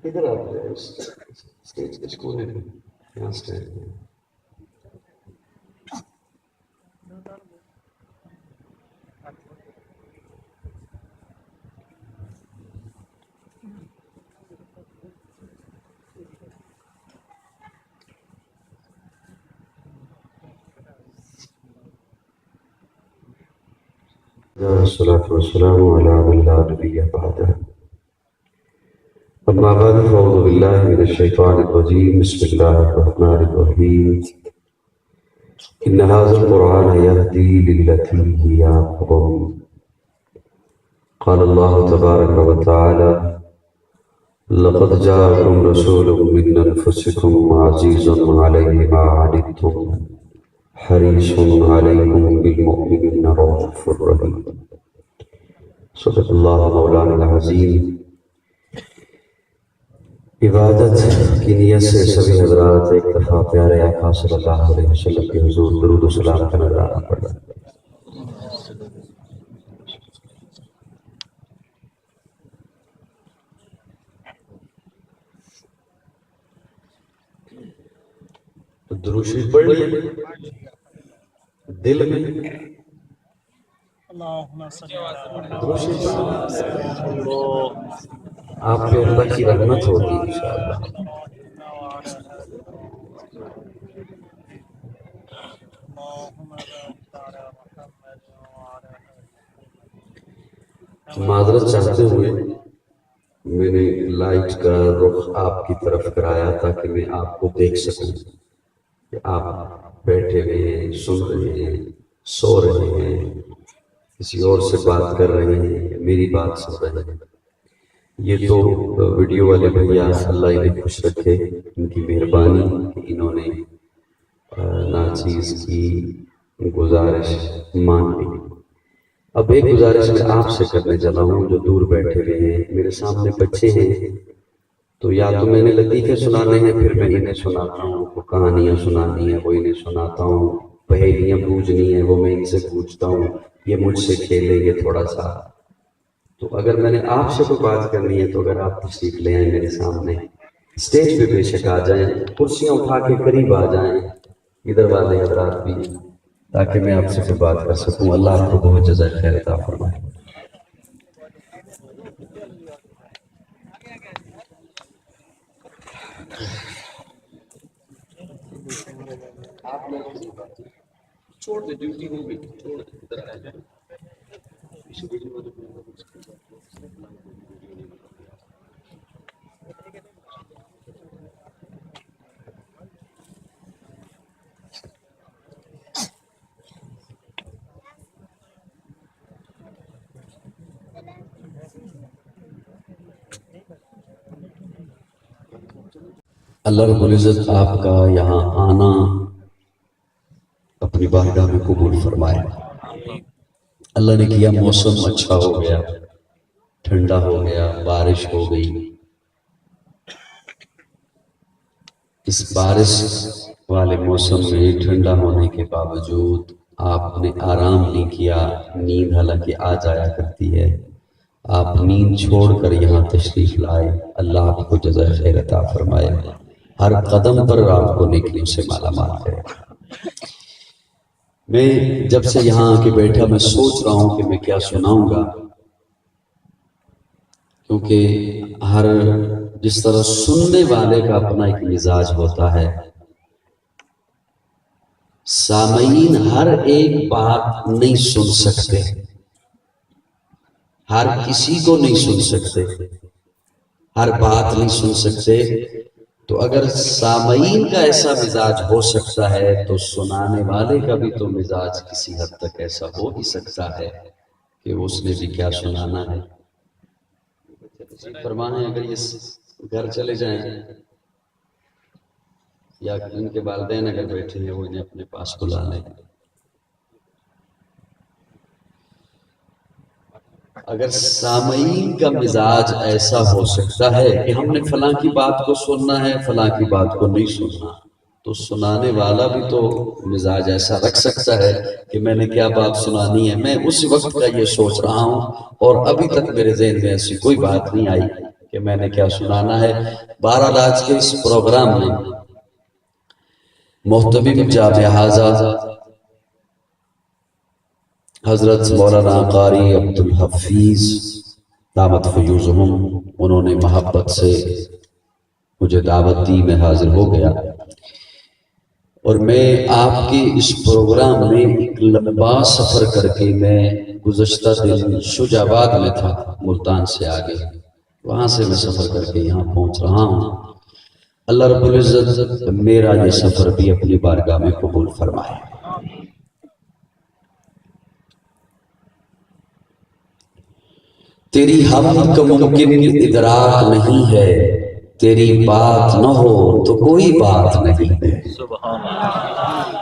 ادھر آپ اسٹیج کے اسکول ہے یہاں اسٹیج میں والصلاة والسلام على من لا نبي بعده أما بعد فأعوذ بالله من الشيطان الرجيم بسم الله الرحمن الرحيم إن هذا القرآن يهدي للتي هي أقوم قال الله تبارك وتعالى لقد جاءكم رسول من أنفسكم عزيز عليه ما عنتم حريص عليكم بالمؤمنين رؤوف رحيم صدق الله مولانا العظیم۔ عبادت کی نیت سے سبھی حضرات ایک دفعہ پیارے آقا صلی اللہ علیہ وسلم کے حضور درود و سلام کا نذرانہ پڑھیں۔ درود شریف پڑھ لیے دل میں درود شریف آپ پہ اللہ کی رحمت ہوگی انشاءاللہ۔ معذرت چاہتے ہوئے میں نے لائٹ کا رخ آپ کی طرف کرایا تاکہ میں آپ کو دیکھ سکوں کہ آپ بیٹھے ہوئے ہیں، سن رہے ہیں، سو رہے ہیں، کسی اور سے بات کر رہے ہیں، میری بات سن رہے ہیں۔ یہ تو ویڈیو والے بھیا اللہ انہیں خوش رکھے، ان کی مہربانی کہ انہوں نے ناچیز کی گزارش مان لی۔ اب ایک گزارش میں آپ سے کرنے چلا ہوں جو دور بیٹھے ہوئے ہیں، میرے سامنے بچے ہیں، تو یا تو میں نے لطیفے سنانے ہیں پھر میں انہیں سناتا ہوں، وہ کہانیاں سنانی ہیں وہ انہیں سناتا ہوں، پہیلیاں پوچھنی ہیں وہ میں ان سے پوچھتا ہوں، یہ مجھ سے کھیلیں گے تھوڑا سا۔ تو اگر میں نے آپ سے کوئی بات کرنی ہے تو اگر آپ تشریف لے آئیں میرے سامنے، اسٹیج پہ بے شک آ جائیں، کرسیاں اٹھا کے قریب آ جائیں ادھر والے حضرات بھی، تاکہ میں آپ سے کوئی بات کر سکوں۔ اللہ آپ کو بہت جزائے خیر عطا فرمائے۔ آپ لوگ چھوڑ دے، ڈیوٹی ہو گئی، چھوڑ دے، ادھر آ جائیں۔ اللہ رب العزت آپ کا یہاں آنا اپنی بارگاہ میں قبول فرمائے۔ اللہ نے کیا موسم اچھا ہو گیا، ٹھنڈا ہو گیا، بارش ہو گئی۔ اس بارش والے موسم میں ٹھنڈا ہونے کے باوجود آپ نے آرام نہیں کیا، نیند حالانکہ آ جایا کرتی ہے، آپ نیند چھوڑ کر یہاں تشریف لائے۔ اللہ آپ کو جزائے خیر عطا فرمائے، ہر قدم پر آپ کو نیکیوں سے مالا مال کرے۔ میں جب سے یہاں آ کے بیٹھا میں سوچ رہا ہوں کہ میں کیا سناؤں گا، کیونکہ ہر جس طرح سننے والے کا اپنا ایک مزاج ہوتا ہے، سامعین ہر ایک بات نہیں سن سکتے، ہر کسی کو نہیں سن سکتے، ہر بات نہیں سن سکتے۔ تو اگر سامعین کا ایسا مزاج ہو سکتا ہے تو سنانے والے کا بھی تو مزاج کسی حد تک ایسا ہو ہی سکتا ہے کہ اس نے بھی کیا سنانا ہے۔ فرمائیں اگر یہ گھر چلے جائیں یا ان کے والدین اگر بیٹھے ہیں وہ انہیں اپنے پاس بلا لیں۔ اگر سامعین کا مزاج ایسا ہو سکتا ہے کہ ہم نے فلاں کی بات کو سننا ہے، فلاں کی بات کو نہیں سننا، تو سنانے والا بھی تو مزاج ایسا رکھ سکتا ہے کہ میں نے کیا بات سنانی ہے. میں اس وقت کا یہ سوچ رہا ہوں اور ابھی تک میرے ذہن میں ایسی کوئی بات نہیں آئی کہ میں نے کیا سنانا ہے. بہرحال آج کے اس پروگرام میں محتمم جامع ہازا حضرت مولانا قاری عبدالحفیظ دامت فیوزہم، انہوں نے محبت سے مجھے دعوت دی، میں حاضر ہو گیا. اور میں آپ کے اس پروگرام میں ایک لمبا سفر کر کے میں گزشتہ دن شجاع آباد میں تھا، ملتان سے آگے، وہاں سے میں سفر کر کے یہاں پہنچ رہا ہوں. اللہ رب العزت میرا یہ سفر بھی اپنی بارگاہ میں قبول فرمائے. تیری حمد کا ممکن ادراک نہیں ہے، تیری بات نہ ہو تو کوئی بات نہیں ہے.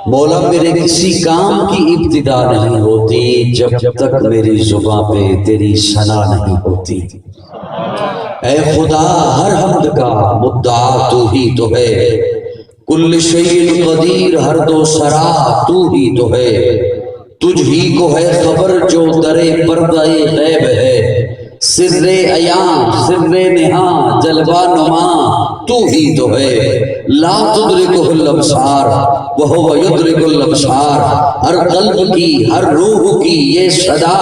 مولا میرے کسی کام کی ابتدا نہیں ہوتی جب تک میری زباں پہ تیری ثنا نہیں ہوتی. اے خدا ہر حمد کا مدعا تو ہی تو ہے، کل شیء قدیر ہر دو سرا تو ہی تو ہے. تجھ ہی کو ہے خبر جو در پردہ غیب ہے، سر عیاں سر نہاں جلوہ نما تو ہی تو ہے. لا تدرکہ الابصار وہو یدرک الابصار، ہر قلب کی ہر روح کی یہ صدا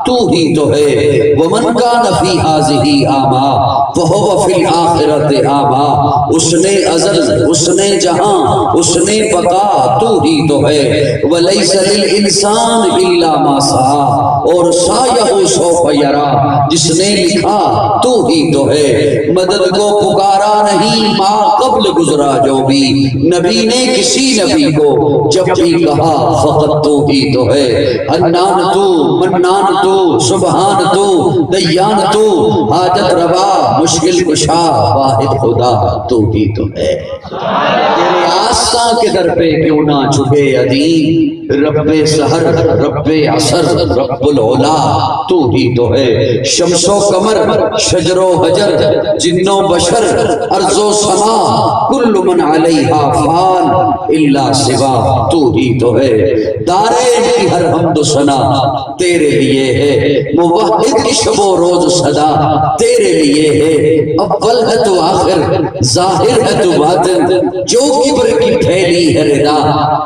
تو ہی تو ہے. ومن کان فی ہذہ اعمیٰ فہو فی الآخرۃ اعمیٰ، اس نے ازل اس نے جہاں اس نے بقا تو ہی تو ہے. ولیس للانسان الا ما سعی، اور سعیہ سوف یری، جس نے لکھا تو ہی تو ہے. مدد کو پکارا نہیں ما قبل گزرا جو بھی، نبی نے کسی نبی کو جب بھی کہا فقط تو ہی تو ہے. حنان تو منان تو سبحان تو دیان تو، حاجت روا مشکل کشا واحد خدا تو ہی تو ہے. تیرے آستاں کے در پہ کیوں نہ جھکے ادیم، رب سحر رب عصر رب العلا تو ہی تو ہے. شمس و قمر شجر و حجر جن و بشر ارض و سما، کل من علیہا فان الا سوا تو ہی تو ہے. دارین کی ہر حمد و ثنا تیرے لیے ہے، موحد کی شب و روز صدا تیرے لیے ہے. اول ہے تو آخر ظاہر ہے تو باطن، جو کبر کی پھیلی ہے ردا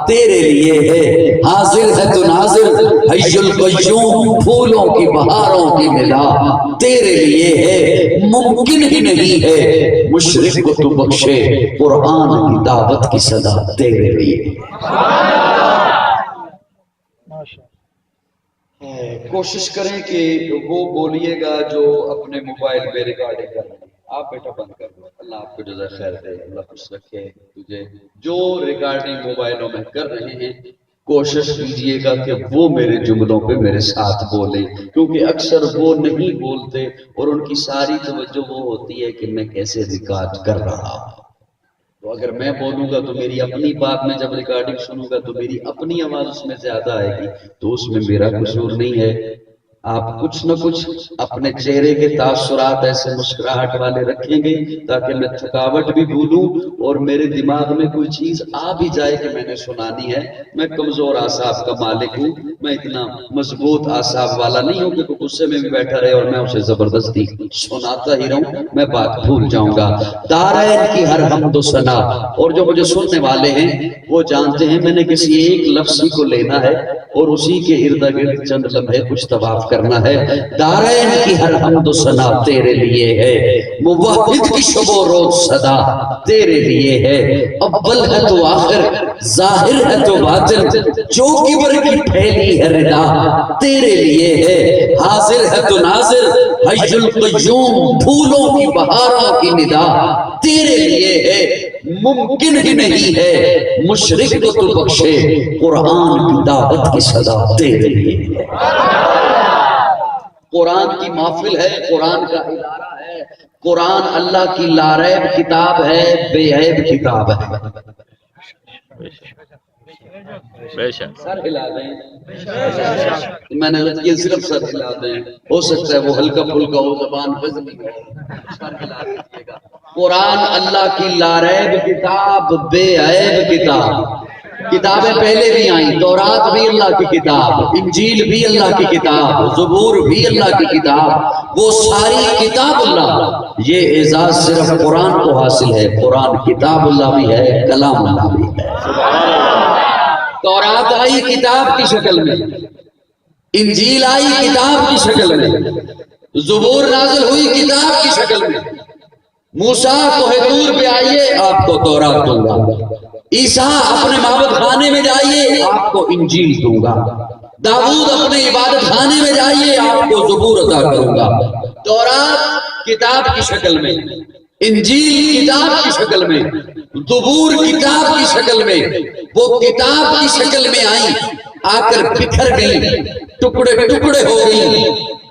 تیرے لیے ہے. حاضر ہے تو ناظر حی القیوم، پھولوں کی بہاروں کی ندا تیرے لیے ہے. ممکن ہی نہیں ہے مشرق کو تو بخشے، قرآن کی دعوت کی صدا تیرے لیے. کوشش کریں کہ وہ بولیے گا جو اپنے موبائل پہ ریکارڈنگ کر رہے ہیں. آپ بیٹا بند کر دو. اللہ آپ کو جزا خیر دے، اللہ خوش رکھے تجھے. جو ریکارڈنگ موبائلوں میں کر رہے ہیں کوشش کیجئے گا کہ وہ میرے جملوں پہ میرے ساتھ بولے، کیونکہ اکثر وہ نہیں بولتے اور ان کی ساری توجہ وہ ہوتی ہے کہ میں کیسے ریکارڈ کر رہا ہوں. تو اگر میں بولوں گا تو میری اپنی بات میں جب ریکارڈنگ سنوں گا تو میری اپنی آواز اس میں زیادہ آئے گی، تو اس میں میرا قصور نہیں ہے. آپ کچھ نہ کچھ اپنے چہرے کے تاثرات ایسے مسکراہٹ والے رکھیں گے تاکہ میں تھکاوٹ بھی بھولوں اور میرے دماغ میں کوئی چیز آ بھی جائے کہ میں نے سنانی ہے. میں کمزور اعصاب کا مالک ہوں، میں اتنا مضبوط اعصاب والا نہیں ہوں کہ کوئی غصے میں بھی بیٹھا رہے اور میں اسے زبردستی سناتا ہی رہوں، میں بات بھول جاؤں گا. دارین کی ہر حمد و ثنا، اور جو مجھے سننے والے ہیں وہ جانتے ہیں میں نے کسی ایک لفظ کو لینا ہے اور اسی کے ارد گرد چند لمحے کچھ طواف کرنا ہے. دارین کی ہر حمد و ثنا تیرے لیے ہے، موحد کی شب و روز صدا تیرے لیے ہے. اول ہے تو آخر ظاہر ہے تو باطن، جو کبر کی پھیلی ہے ردا تیرے لیے ہے. حاضر ہے تو ناظر حی القیوم، پھولوں کی بہاروں کی ندا تیرے لیے ہے. ممکن ہی نہیں ہے مشرق کو تو بخشے، قرآن کی دعوت کی صدا تیرے لیے ہے. قرآن کی محفل ہے، قرآن کا ادارہ ہے، قرآن اللہ کی لاریب کتاب ہے، بے عیب کتاب ہے. سر ہلا دیں، میں نے یہ صرف سر ہلا دیں، ہو سکتا ہے وہ ہلکا پھلکا ہو، زبان وزنی ہو، سر ہلا دیجیے گا. قرآن اللہ کی لاریب کتاب، بے عیب کتاب. کتابیں پہلے بھی آئیں، تورات بھی اللہ کی کتاب، انجیل بھی اللہ کی کتاب، زبور بھی اللہ کی کتاب، وہ ساری کتاب اللہ. یہ اعزاز صرف قرآن کو حاصل ہے. قرآن کتاب اللہ بھی ہے، کلام اللہ بھی ہے. تورات آئی کتاب کی شکل میں، انجیل آئی کتاب کی شکل میں، زبور نازل ہوئی کتاب کی شکل میں. موسیٰ کوہ طور پہ آئیے آپ کو تورات دوں گا. عیسیٰ اپنے معبد خانے میں جائیے آپ کو انجیل دوں گا. داؤد اپنے عبادت خانے میں جائیے آپ کو زبور عطا کروں گا. تورات کتاب کی شکل میں، انجیل کتاب کی شکل میں، زبور کتاب کی شکل میں. وہ کتاب کی شکل میں آئی، آ کر بکھر گئی، ٹکڑے ٹکڑے ہو گئی.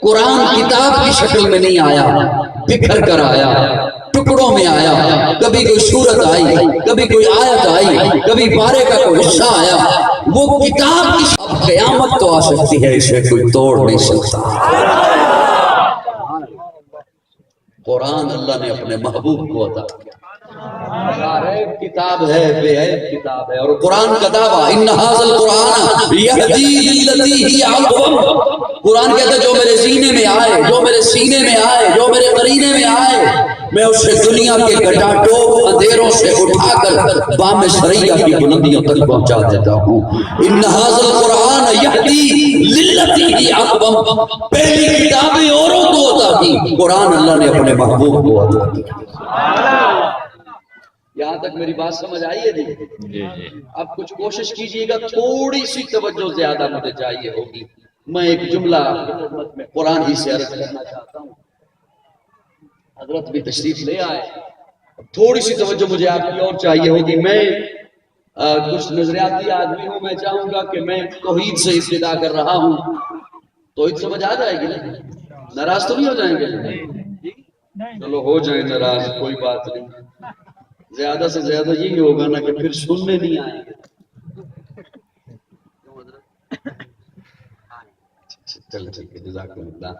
قرآن کتاب کی شکل میں نہیں آیا، بکھر کر آیا، ٹکڑوں میں آیا. کبھی کوئی سورت آئی، کبھی کوئی آیت آئی، کبھی پارے کا کوئی حصہ آیا. وہ کتاب کی اب قیامت تو آ سکتی ہے، اسے کوئی توڑ نہیں سکتا. قرآن اللہ نے اپنے محبوب کو عطا کیا. کتاب ہے، بے عیب کتاب ہے. اور قرآن کا دعویٰ ان ھذا القرآن یہدی للتی ہی اقوم. قرآن کہتا ہے جو میرے سینے میں آئے، جو میرے سینے میں آئے، جو میرے قرینے میں آئے، میں اسے دنیا کے گٹاٹوپ اندھیروں سے اٹھا کر بام سریا کی بلندیوں تک پہنچا دیتا ہوں. ان ھذا القرآن یہدی للتی ہی اقوم. پہلی کتابیں اوروں کو عطا کی، قرآن اللہ نے اپنے محبوب کو عطا کیا. یہاں تک میری بات سمجھ آئی ہے جی؟ اب کچھ کوشش کیجئے گا، تھوڑی سی توجہ زیادہ مجھے چاہیے ہوگی. میں ایک جملہ میں قرآن ہی سے عرض کرنا چاہتا ہوں. حضرت بھی تشریف لے آئے، تھوڑی سی توجہ مجھے آپ کی اور چاہیے ہوگی. میں کچھ نظریاتی آدمی ہوں، میں چاہوں گا کہ میں توحید سے ابتدا کر رہا ہوں. توحید سمجھ آ جائے گی نا؟ ناراض تو نہیں ہو جائیں گے؟ چلو ہو جائیں ناراض، کوئی بات نہیں. زیادہ سے زیادہ یہی ہوگا نا کہ پھر سننے نہیں آئیں گے. چل ٹھیک ہے، جزاکم اللہ.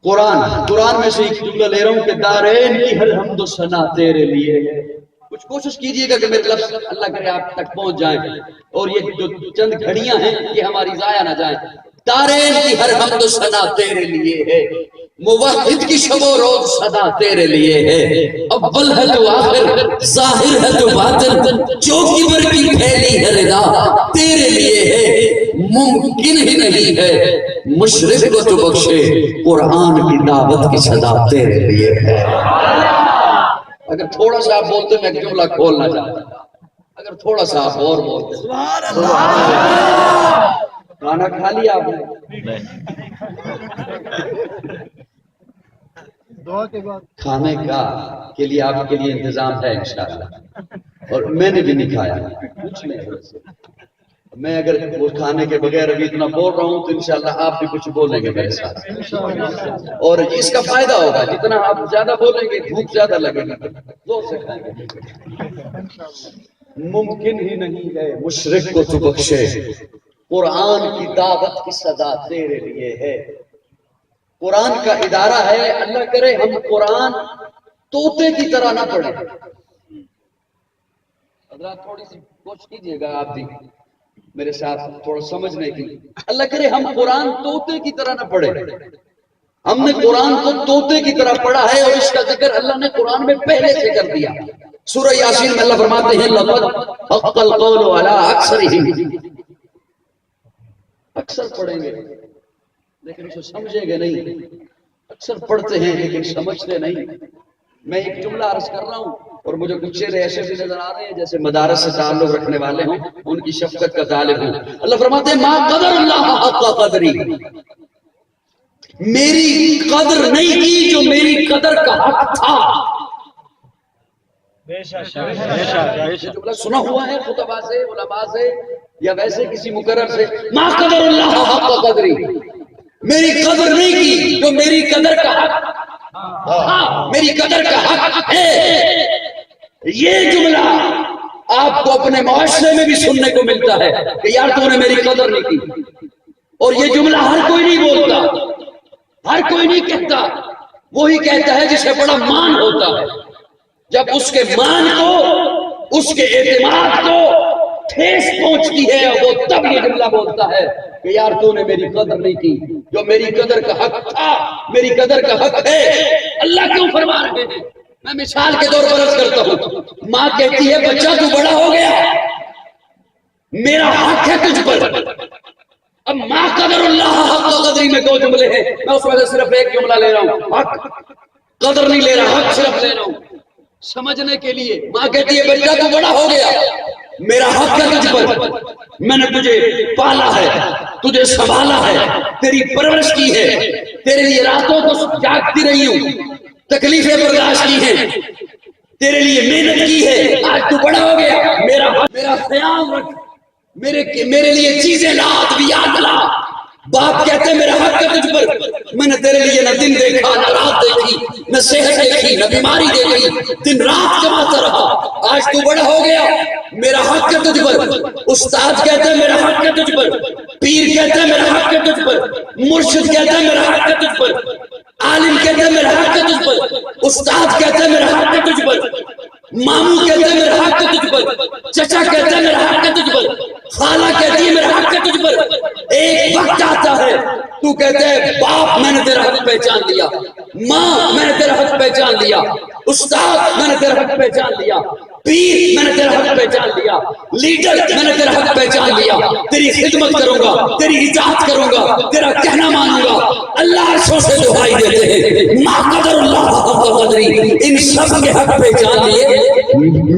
قرآن میں سے ایک جملہ لے رہا ہوں کہ دارین کی ہر حمد و ثنا تیرے لیے ہے. کچھ کوشش کیجئے گا کہ میرے لفظ اللہ کرے آپ تک پہنچ جائیں، اور یہ جو چند گھڑیاں ہیں یہ ہماری ضائع نہ جائیں. دارین کی ہر حمد و ثنا تیرے لیے ہے، موحد کی شب و روز صدا تیرے لیے ہے. اول ہے تو آخر، ظاہر ہے تو باطن، جو کبر کی پھیلی ہے ردا تیرے لیے ہے. ممکن ہی نہیں ہے مشرق کو تو بخشے، قرآن کی دعوت کی صدا تیرے لیے ہے. اگر تھوڑا سا آپ بولتے میں ایک جملہ کھولنا چاہتا ہوں، اگر تھوڑا سا آپ اور بولتے. کھانا کھا لیا آپ نے؟ کھانے کا کے لیے آپ کے لیے انتظام ہے انشاءاللہ، اور میں نے بھی نہیں کھایا کچھ نہیں. میں اگر وہ کھانے کے بغیر ابھی اتنا بول رہا ہوں تو انشاءاللہ آپ بھی کچھ بولیں گے میرے ساتھ، اور اس کا فائدہ ہوگا. جتنا آپ زیادہ بولیں گے بھوک زیادہ لگے گی، زور سے کھائیں گے. ممکن ہی نہیں ہے مشرق کو تو بخشے، قرآن کی دعوت کی صدا تیرے لیے ہے. قرآن کا ادارہ ہے، اللہ کرے ہم قرآن طوطے کی طرح نہ پڑھیں. حضرات تھوڑی سی کوشش کیجئے گا آپ بھی میرے ساتھ تھوڑا سمجھنے کی. اللہ کرے ہم قرآن طوطے کی طرح نہ پڑھیں. ہم نے قرآن کو طوطے کی طرح پڑھا ہے، اور اس کا ذکر اللہ نے قرآن میں پہلے سے کر دیا. سورہ یاسین میں اللہ فرماتے ہیں لَقَدْ حَقَّ الْقَوْلُ عَلَىٰ أَكْثَرِهِمْ. اکثر پڑھیں گے لیکن اسے سمجھیں گے نہیں. اکثر پڑھتے ہیں لیکن سمجھتے نہیں. میں ایک جملہ عرض کر رہا ہوں، اور مجھے کچھ چہرے ایسے بھی نظر آ رہے ہیں جیسے مدارس سے تعلق رکھنے والے ہوں، ان کی شفقت کا طالب ہوں. اللہ فرماتے ہیں ما قدر اللہ حق قدری. میری قدر نہیں کی جو میری قدر کا حق تھا. یہ جملہ سنا ہوا ہے خطبہ سے، علماء سے، یا ویسے کسی مقرر سے. ما قدر اللہ حق قدری، میری قدر نہیں کی جو میری قدر کا حق، میری قدر کا حق ہے. یہ جملہ آپ کو اپنے معاشرے میں بھی سننے کو ملتا ہے کہ یار تو نے میری قدر نہیں کی. اور یہ جملہ ہر کوئی نہیں بولتا، ہر کوئی نہیں کہتا. وہی کہتا ہے جسے بڑا مان ہوتا ہے، جب اس کے مان کو، اس کے اعتماد کو ٹھیس پہنچتی ہے وہ تب یہ جملہ بولتا ہے کہ یار تو نے میری قدر نہیں کی، جو میری قدر کا حق تھا، میری قدر کا حق ہے، اللہ کیوں فرما رہے ہیں؟ میں مثال کے طور پر عرض کرتا ہوں، ماں کہتی ہے بچہ تو بڑا ہو گیا، میرا حق ہے تجھ پر۔ اب ماں قدر اللہ حق قدری میں دو جملے ہیں، میں اس وجہ صرف ایک جملہ لے رہا ہوں، حق قدر نہیں لے رہا، حق صرف لے رہا ہوں سمجھنے کے لیے۔ ماں کہتی ہے بچہ تو بڑا ہو گیا، میرا حق ہے تجھ پر، میں نے تجھے پالا ہے، تجھے سنبھالا ہے، تیری پرورش کی ہے، تیرے لیے راتوں کو جاگتی رہی ہوں، تکلیفیں برداشت کی ہیں، تیرے لیے محنت کی ہے، آج تو بڑا ہو گیا، میرا حق، میرا خیال رکھ، میرے لیے چیزیں لا، ادویات لا۔ باپ کہتے ہیں میرا حق ہے تجھ پر، میں نے تیرے لیے نہ دن دیکھا، نہ رات دیکھی، نہ صحت دیکھی، نہ بیماری دیکھی، دن رات کماتا رہا، آج تو بڑا ہو گیا، میرا حق ہے تجھ پر۔ استاد کہتے ہیں میرا حق ہے تجھ پر، پیر کہتے ہیں میرا حق ہے تجھ پر، مرشد کہتا ہے میرا حق ہے تجھ پر، عالم کہتے ہیں میرا حق ہے تجھ پر، استاد کہتے ہیں میرا حق ہے تجھ پر، ماموں کہتے ہیں میرا حق ہے تجھ پر، چچا کہتے ہیں میرا حق ہے تجھ پر، خالہ کہتی ہے میرا حق ہے تجھ پر۔ ایک وقت آتا ہے تو کہتے ہے باپ میں نے تیرا حق پہچان لیا، ماں میں نے تیرا حق پہچان لیا، استاد میں نے تیرا حق پہچان لیا، پیر میں نے تیرا حق پہچان لیا، لیڈر میں نے تیرا حق پہچان لیا، تیری خدمت کروں گا، تیری اطاعت کروں گا، تیرا کہنا مانوں گا۔ اللہ عرشوں سے دعائی دیتے ہیں ما قدر اللہ حق قدری، ان سب کے حق پہچان لیے،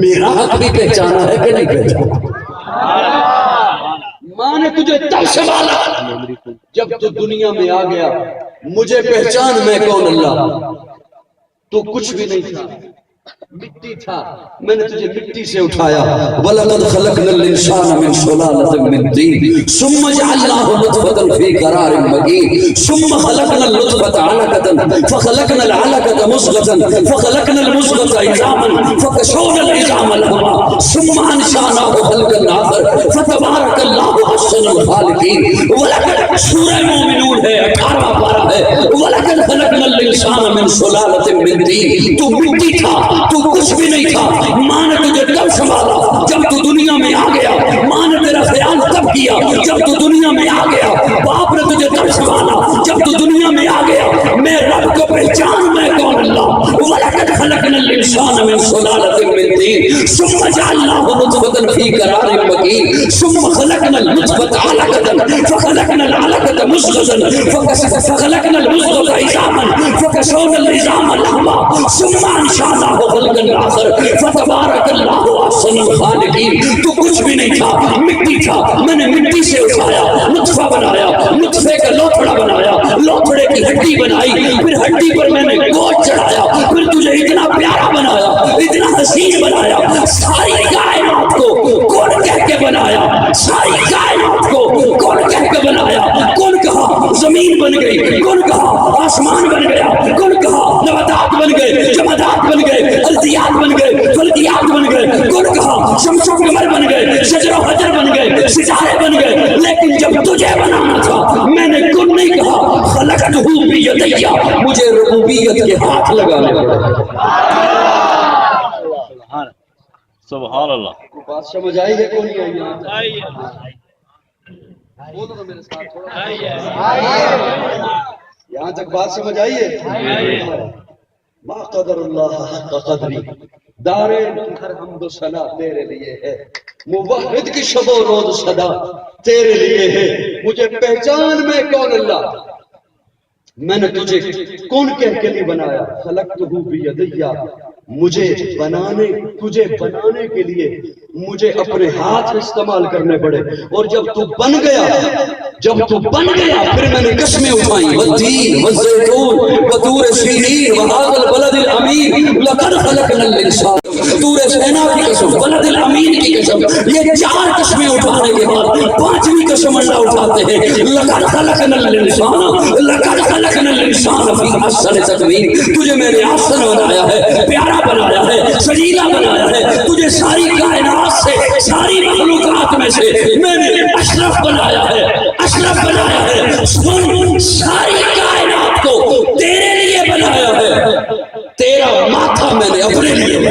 میرا حق بھی پہچانا ہے کہ نہیں پہچانا؟ ماں نے تجھے تب سنبھالا جب تو دنیا میں آ گیا، مجھے پہچان میں کون اللہ، تو کچھ بھی نہیں تھا، مٹی تھا، میں نے تجھے مٹی سے اٹھایا۔ وَلَقَدْ خَلَقْنَا الْإِنسَانَ مِنْ سُلَالَةٍ مِنْ طِينٍ ثُمَّ جَعَلْنَاهُ نُطْفَةً فِي قَرَارٍ مَكِينٍ ثُمَّ خَلَقْنَا النُّطْفَةَ عَلَقَةً فَخَلَقْنَا الْعَلَقَةَ مُضْغَةً فَخَلَقْنَا الْمُضْغَةَ عِظَامًا فَكَسَوْنَا الْعِظَامَ لَحْمًا ثُمَّ أَنشَأْنَاهُ خَلْقًا آخَرَ فَتَبَارَكَ اللَّهُ أَحْسَنُ الْخَالِقِينَ۔ وَلَقَدْ سورہ مومنون ہے 18واں پارہ ہے، وَلَقَدْ خَلَقْنَا الْإِنسَانَ مِنْ سُلَالَةٍ مِنْ طِينٍ، تو مٹی تھا، تو کچھ بھی نہیں تھا، ماں نے تجھے تب سنبھالا جب تو دنیا میں آ گیا، ماں نے تیرا خیال تب کیا جب تو دنیا میں آ گیا، باپ نے تجھے تب سنبھالا جب تو دنیا میں آ گیا، میں رب کو پہچان میں کون اللہ۔ وَلَقَدْ خَلَقْنَا الْإِنسَانَ مِنْ سُلَالَةٍ مِنْ طِينٍ ثُمَّ جَعَلْنَاهُ نُطْفَةً فِي قَرَارٍ مَكِينٍ ثُمَّ خَلَقْنَا النُّطْفَةَ عَلَقَةً فَخَلَقْنَا الْعَلَقَةَ مُضْغَةً فَخَلَقْنَا الْمُضْغَةَ عِظَامًا فَكَسَوْنَا الْعِظَامَ لَحْمًا ثُمَّ أَنشَأْنَاهُ خَلْقًا آخَرَ فَتَبَارَكَ اللَّهُ أَحْسَنُ الْخَالِقِينَ۔ تو کچھ بھی نہیں تھا، مٹی تھا، میں نے مٹی سے اٹھایا، نطفہ بنایا، نطفے کا لوتھڑا بنایا، لوتھڑے کی ہڈی بنائی، پھر ہڈی پر میں نے گوشت چڑھایا، پھر تجھے اتنا پیارا بنایا، اتنا حسین بنایا، ساری کائنات کو کون کہہ کے بنایا، ساری کائنات کو کون کہہ کے بنایا، کون کہا زمین بن گئی، کون کہا آسمان بن گیا، کون کہا نباتات بن گئے، جمادات بن گئے، ارضیات بن گئے، فلکیات بن گئے، کون کہا شمس و قمر بن گئے، شجر و حجر بن گئے، ستارے بن گئے، لیکن جب تجھے بنانا تھا میں نے کن نہیں کہا، خلقتہ بیدی، مجھے ربوبیت کے ہاتھ لگانے پڑے۔ سبحان اللہ، بات سمجھ آئی ہے کون نہیں آئی؟ بولو تو میرے ساتھ تھوڑا، یہاں تک بات سمجھ آئی ہے؟ ما قدر اللہ حق قدری، دارین کی ہر حمد و ثنا تیرے لیے ہے، موحد کی شب و روز صدا تیرے لیے ہے، مجھے پہچان میں کون اللہ، میں نے تجھے کون کہہ کے نہیں بنایا، خلقتہ بیدی، مجھے تجھے بنانے کے لیے مجھے اپنے ہاتھ استعمال کرنے پڑے، اور جب تو بن گیا پھر میں نے قسمیں اٹھائیں، والتین والزیتون وطور سینین وہذا البلد الامین لقد خلقنا الانسان، طور سینا کی قسم، بلد الامین کی قسم، یہ 4 قسمیں اٹھانے کے بعد 5ویں قسم اللہ اٹھاتے ہیں، لقد خلقنا الانسان، لقد خلقنا الانسان فی احسن تقویم، تجھے میں نے احسن بنایا ہے، پیارا بنایا ہے، سجیلا بنایا ہے، تجھے ساری کائنات سے، ساری مخلوقات میں سے میں نے اشرف بنایا ہے، اشرف بنایا ہے، ساری کائنات کو تیرے لیے بنایا ہے،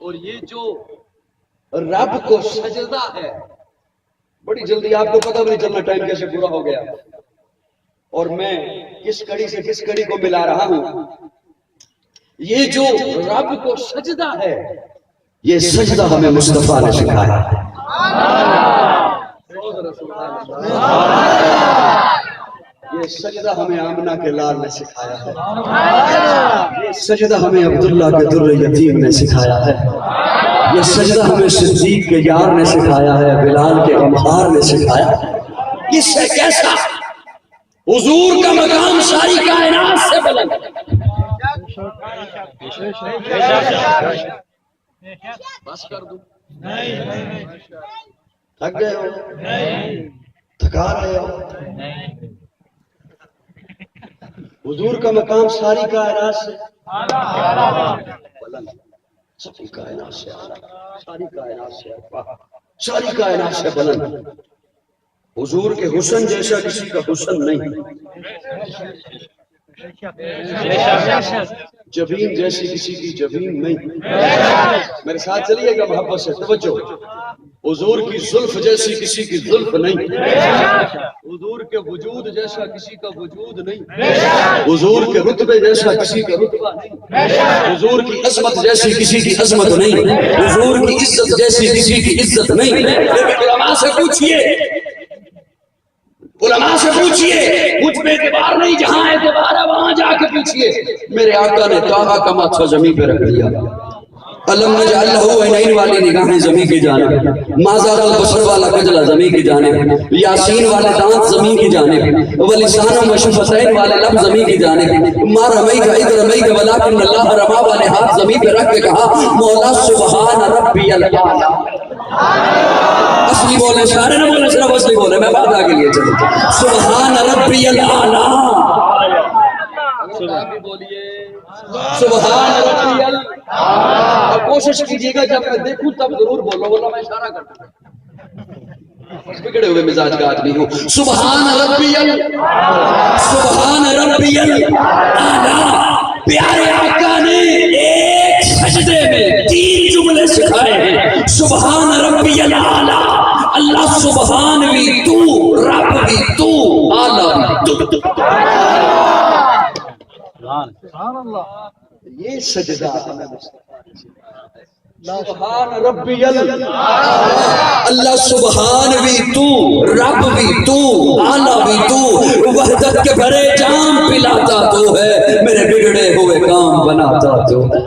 اور یہ جو رب کو سجدہ ہے، بڑی جلدی آپ کو پتہ بھی نہیں چلنا ٹائم کیسے پورا ہو گیا، اور میں کس کڑی سے کس کڑی کو ملا رہا ہوں۔ یہ جو رب کو سجدہ ہے، یہ سجدہ ہمیں مصطفیٰ نے سکھایا ہے۔ یہ سجدہ ہمیں آمنہ کے لال نے سکھایا ہے، یہ سجدہ ہمیں عبداللہ کے در یتیم نے سکھایا ہے۔ یہ سجدہ ہمیں صدیق کے یار نے سکھایا ہے، بلال کے غمخوار نے سکھایا ہے۔ اس سے کیسا حضور کا مقام ساری کائنات سے بلند ہے۔ بس کر دوں، تھک گئے ہو؟ تھکا رہے ہو؟ حضور کا مقام ساری کائنات سے بلند، ساری کائنات سے اعلیٰ، ساری کائنات سے ارفع، ساری کائنات سے بلند۔ حضور کے حسن جیسا کسی کا حسن نہیں، جبین جیسی کسی کی جبین نہیں۔ میرے ساتھ چلیے گا محبت سے، توجہ۔ حضور کی زلف جیسی کسی کی زلف نہیں، حضور کے وجود جیسا کسی کا وجود نہیں، حضور کے رتبے جیسا کسی کا رتبہ نہیں، حضور کی عظمت جیسی کسی کی عظمت نہیں، حضور کی عزت جیسی کسی کی عزت نہیں۔ علماء سے پوچھئے، علماء سے پوچھئے، مجھ پہ اعتبار نہیں، جہاں اعتبار ہے وہاں جا کے پوچھئے۔ میرے آقا نے طٰہٰ کا ماتھا زمین پہ رکھ دیا، علم نجعل لہ عینین والی نگاہیں زمین کی جانب، ما زاغ البصر والا کجلا زمین کی جانب، یاسین والے دانت زمین کی جانب، ولسان و شفتین والے لب زمین کی جانب، ما رمیت اذ رمیت ولکن اللہ رما والے ہاتھ زمین پہ رکھ کے کہا مولا سبحان ربی الاعلی۔ اصلی بولے، سارے نہ بولے، صرف اصلی بولے، میں بات آگے لیے چلوں۔ سبحان ربی الاعلی، سبحان ربی الاعلی۔ اب کوشش کیجئے گا جب میں دیکھوں تب ضرور بولو، ورنہ میں اشارہ کرتا ہوں، بگڑے ہوئے مزاج کا آدمی ہوں۔ سبحان ربی الاعلی، سبحان ربی الاعلی۔ پیارے آقا نے ایک سجدے میں 3 جملے سکھائے ہیں، سبحان ربی الاعلی، اللہ سبحان بھی تو، رب بھی تو، اعلیٰ بھی تو۔ یہ سجدہ سبحان ربی اللہ، سبحان بھی تو، رب بھی تو، اعلیٰ بھی تو، وحدت کے بھرے جام پلاتا تو ہے، میرے بگڑے ہوئے کام بناتا تو ہے،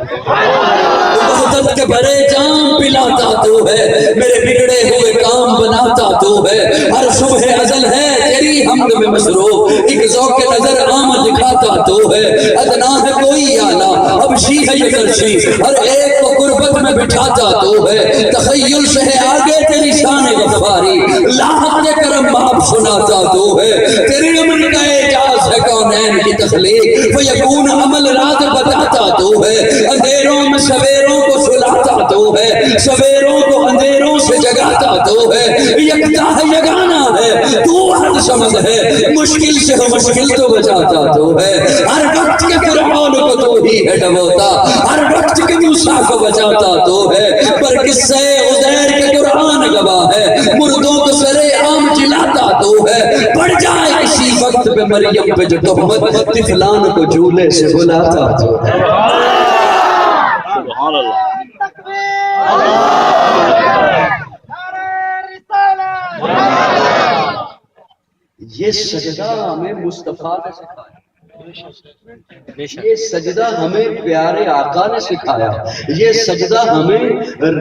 وحدت کے بھرے جام پلاتا تو ہے، میرے بگڑے ہوئے کام بناتا تو ہے، ہر صبح ازل ہے تیری حمد میں مصروف، ایک ذوق نظر عام دکھاتا تو ہے، ادنا ہے کوئی اعلیٰ، حبشی ہے یہ کرشی، ہر ایک کو قربت میں بٹھاتا تو ہے، تخیل سے ہے آگے تیری شان غفاری، لاحق کے کرم باپ سناتا تو ہے، تیرے عمل کا اعجاز ہے کونین کی تخلیق، فیکون عمل رات بتاتا تو ہے، اندھیروں میں سویروں کو سلاتا تو ہے، سویروں کو اندھیروں سے جگاتا تو ہے، یکتا ہے یگانا ہے تو حد سمجھ ہے، مشکل سے ہو مشکل تو بچاتا تو ہے، ہر وقت کے فرعون کو تو ہی ہے ڈبوتا، ہر وقت کے موسیٰ کو بچاتا تو ہے، پر قصہ عزیر کے قرآن گواہ ہے، مردوں کو سرے عام جلاتا تو ہے، پڑ جائے کسی وقت پہ مریم پہ جو تہمت، طفلان کو جھولے سے بلاتا تو ہے۔ سبحان اللہ۔ یہ سجدہ ہمیں مصطفیٰ نے سکھایا، یہ سجدہ ہمیں پیارے آقا نے سکھایا، یہ سجدہ ہمیں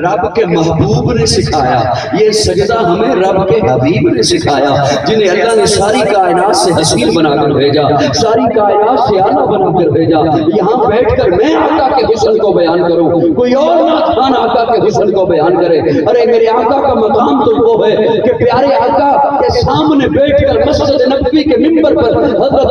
رب کے محبوب نے سکھایا، یہ سجدہ ہمیں رب کے حبیب نے سکھایا، جنہیں اللہ نے ساری کائنات سے حسین بنا کر بھیجا، ساری کائنات سے اعلیٰ بنا کر بھیجا۔ یہاں بیٹھ کر میں آقا کے حسن کو بیان کروں، کوئی اور ناتھان آقا کے حسن کو بیان کرے، ارے میرے آقا کا مقام تو وہ ہے کہ پیارے آقا کے سامنے بیٹھ کر مسجد نبوی کے منبر پر حضرت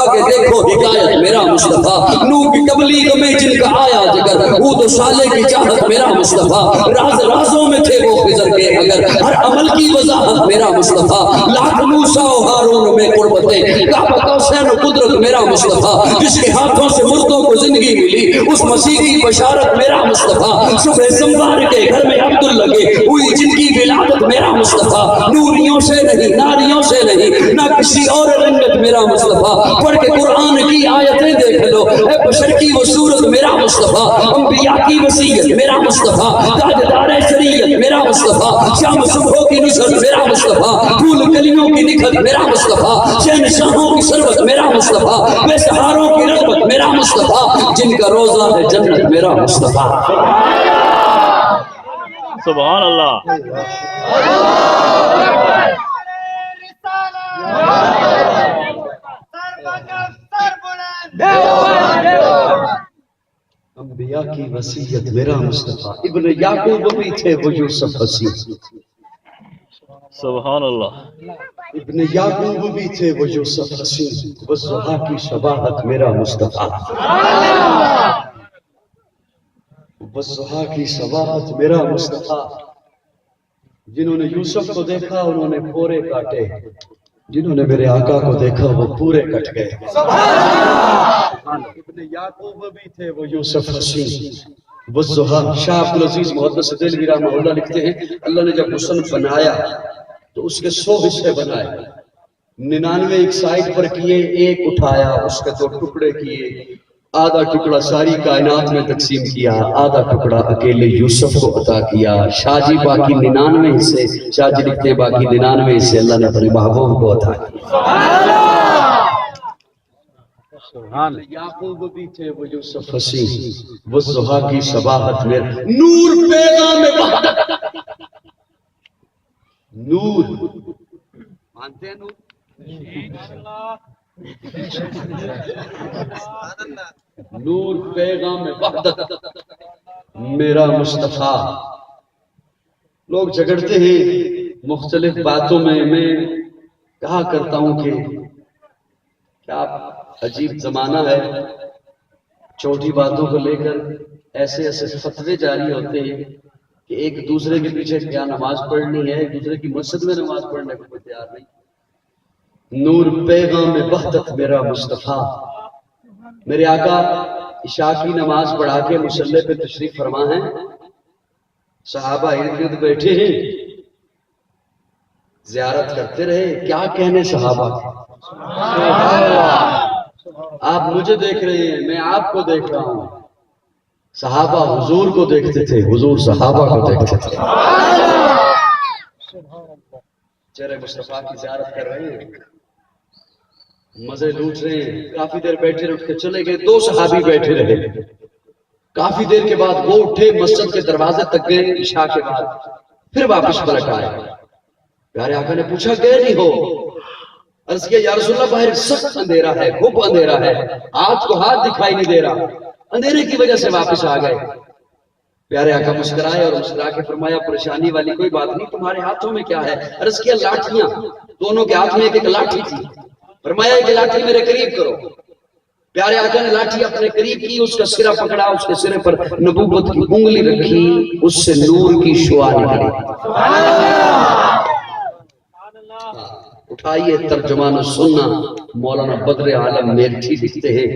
آگے دیکھو حکایت میرا مصطفیٰ، نوح کی تبلیغ میں جن کا آیا جگر، ہود و صالح کی چاہت میرا مصطفیٰ، راز رازوں میں تھے وہ خضر کے اگر، ہر عمل کی وضاحت میرا مصطفیٰ، لاکھ موسیٰ و ہارون میں قربتیں، کعبہ کوثر و قدرت میرا مصطفیٰ، جس کے ہاتھوں سے مردوں کو زندگی ملی اس مسیح کی بشارت میرا مصطفیٰ، صبح سموار کے گھر میں عبد لگے ہوئی جن کی ولادت میرا مصطفیٰ، نوریوں سے نہیں ناریوں سے نہیں نہ کسی اور رنگت میرا مصطفیٰ، پڑھ کے قرآن کی آیتیں دیکھ لو، اے بشر کی وہ صورت میرا مصطفیٰ، انبیاء کی وصیت میرا مصطفیٰ، تاجدار شریعت میرا مصطفیٰ، شام صبحوں کی نصرت میرا مصطفیٰ، پھول کلیوں کی نکھت میرا مصطفیٰ، شہنشاہوں کی ثروت میرا مصطفیٰ، بے سہاروں کی رغبت میرا مصطفیٰ، جن کا روزہ ہے جنت میرا مصطفیٰ۔ سبحان اللہ۔ انبیاء کی وصیت میرا مصطفیٰ، ابن یعقوب بھی تھے وہ یوسف حسین، سبحان اللہ۔ ابن یعقوب بھی تھے وہ یوسف حسین، والضحیٰ کی شباہت میرا مصطفیٰ، والضحیٰ کی شباہت میرا مصطفیٰ، جنہوں نے یوسف کو دیکھا انہوں نے پورے کاٹے، جنہوں نے میرے آقا کو دیکھا وہ پورے کٹ گئے۔ ابن یعقوب بھی تھے وہ یوسف حسین، والضحیٰ۔ شاہ عبدالعزیز محدث دہلوی رحمہ اللہ لکھتے ہیں اللہ نے جب مصنف بنایا تو اس کے 100 حصے بنائے، 99 ایک سائٹ پر کیے، ایک اٹھایا، اس کے 2 ٹکڑے کیے، آدھا ٹکڑا ساری کائنات میں تقسیم کیا، آدھا ٹکڑا اکیلے یوسف کو عطا کیا۔ شاہ جی باقی 99 حصے، شاہ جی لکھتے ہیں باقی 99 حصے اللہ نے اپنے محبوب کو عطا کیا۔ یعقوب بھی تھے وہ یوسف حسین، والضحیٰ کی شباہت میں نور پیغام وحدت، نور مانتے ہیں نور؟ نور پیغام وحدت میرا مصطفیٰ۔ لوگ جھگڑتے ہیں مختلف باتوں میں کہا کرتا ہوں کہ کیا عجیب زمانہ ہے، چھوٹی باتوں کو لے کر ایسے ایسے فتوے جاری ہوتے ہیں کہ ایک دوسرے کے پیچھے کیا نماز پڑھنی ہے، ایک دوسرے کی مسجد میں نماز پڑھنے کو کوئی تیار نہیں۔ نور پیغام وحدت میرا مصطفیٰ، میرے آقا عشاء کی نماز پڑھا کے مصلی پہ تشریف فرما ہیں، صحابہ ارد گرد بیٹھے ہیں، زیارت کرتے رہے، کیا کہنے صحابہ، آپ مجھے دیکھ رہے ہیں میں آپ کو دیکھ رہا ہوں، صحابہ حضور کو دیکھتے تھے، حضور صحابہ کو دیکھتے تھے، چہرے مصطفیٰ کی زیارت کر رہے ہیں، مزے لوٹ رہے ہیں، کافی دیر بیٹھے اٹھ کے چلے گئے، 2 صحابی بیٹھے رہے، کافی دیر کے بعد وہ اٹھے مسجد کے دروازے تک گئے عشاء کے بعد، پھر واپس پلٹ آئے، پیارے آقا نے پوچھا گئے نہیں ہو؟ عرض کیا یا رسول اللہ باہر سخت اندھیرا ہے، گھپ اندھیرا ہے، ہاتھ کو ہاتھ دکھائی نہیں دے رہا، اندھیرے کی وجہ سے واپس آ گئے۔ پیارے آقا مسکرائے اور مسکرا کے فرمایا پریشانی والی کوئی بات نہیں، تمہارے ہاتھوں میں کیا ہے؟ عرض کیا لاٹھیاں، دونوں کے ہاتھ میں ایک لاٹھی تھی، فرمایا ایک لاٹھی میرے قریب کرو، پیارے آقا نے لاٹھی اپنے قریب کی، اس کا سرہ پکڑا، اس کے سرے پر نبوت کی انگلی رکھی، اس سے نور کی شعاع نکلی۔ اٹھائیے ترجمان السنہ مولانا بدر عالم میرٹھی لکھتے ہیں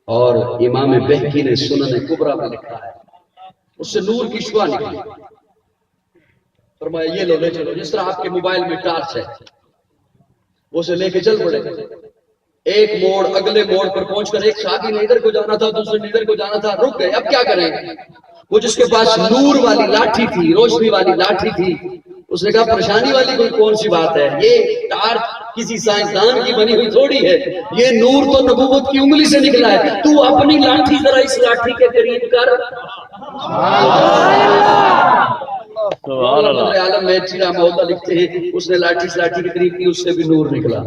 اور امام بہقی نے سنن کبریٰ میں لکھا ہے، اس سے نور کی شعاع نکلی، فرمایا یہ لو لے چلو، جس طرح آپ کے موبائل میں ٹارچ ہے وہ اسے لے کے چل پڑے، ایک موڑ اگلے موڑ پر پہنچ کر ایک صحابی نے ادھر کو جانا تھا، دوسرے نے ادھر کو جانا تھا، رک گئے، اب کیا کریں؟ وہ جس کے پاس نور والی لاٹھی تھی، روشنی والی لاٹھی تھی، اس نے کہا پریشانی والی کوئی کون سی بات ہے، یہ ٹارچ کسی سائنسدان کی بنی ہوئی تھوڑی ہے، یہ نور تو نبوت کی انگلی سے نکلا ہے، تو اپنی لاٹھی ذرا اس لاٹھی کے قریب کر۔ سبحان اللہ۔ بدر عالم میرٹھی رحمہ اللہ لکھتے ہیں اس نے لاٹھی سے لاٹھی کے قریب کی، اس سے بھی نور نکلا۔